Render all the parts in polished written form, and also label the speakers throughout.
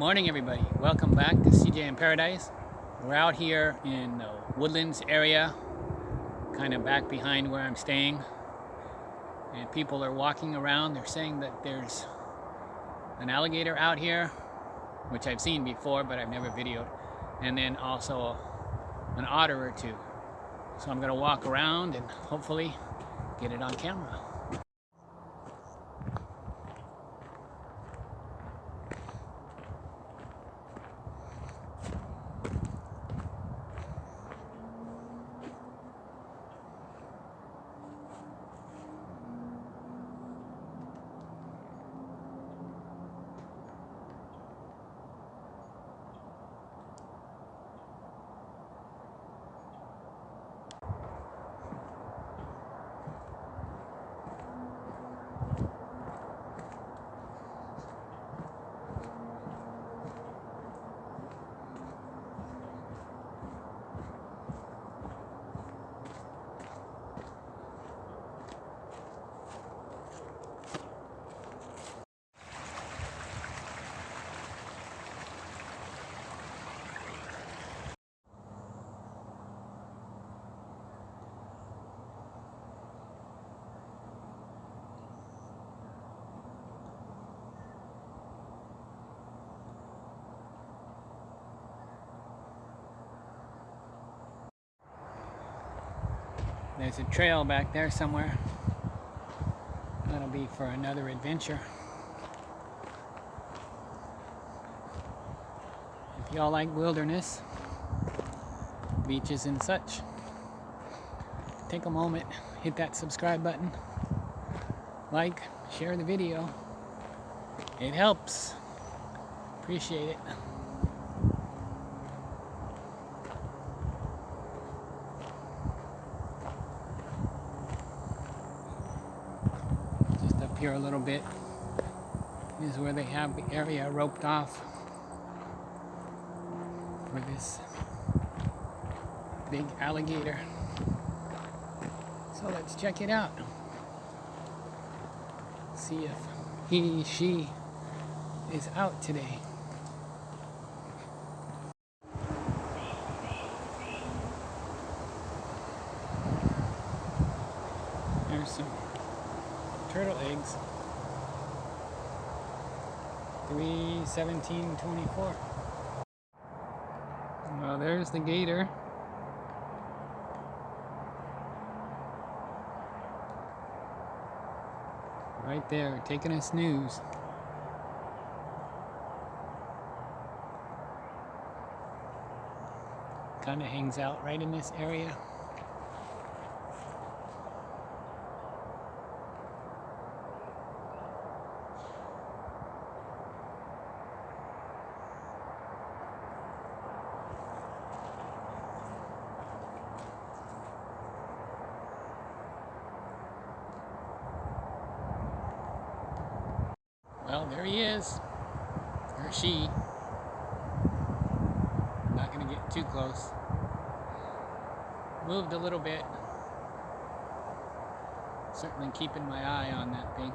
Speaker 1: morning, everybody. Welcome back to CJ in Paradise. We're out here in the Woodlands area, kind of back behind where I'm staying. And people are walking around. They're saying that there's an alligator out here, which I've seen before, but I've never videoed. And then also an otter or two. So I'm gonna walk around and hopefully get it on camera. There's a trail back there somewhere. That'll be for another adventure. If y'all like wilderness, beaches and such, take a moment, hit that subscribe button, like, share the video. It helps. Appreciate it. Here a little bit is where they have the area roped off for this big alligator. So let's check it out. See if she is out today. There's some turtle eggs. 3/17/24. Well, there's the gator. Right there, taking a snooze. Kind of hangs out right in this area. Well, there he is, or she. Not gonna get too close. Moved a little bit. Certainly keeping my eye on that thing.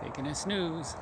Speaker 1: Taking a snooze.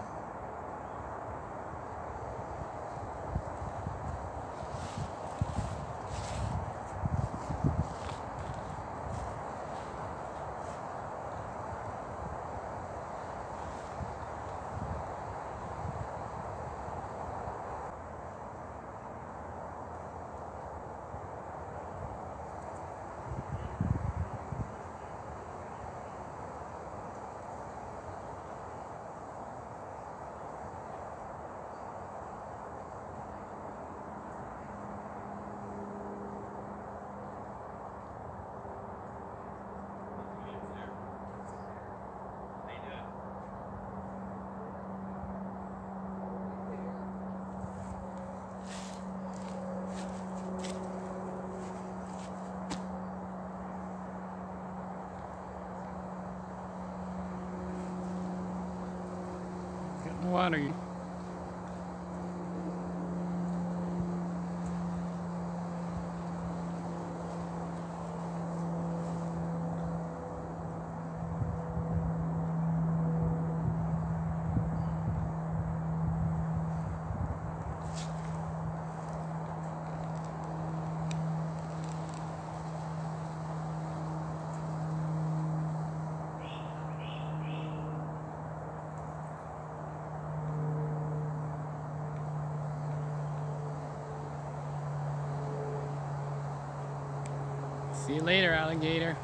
Speaker 1: water. See you later, alligator.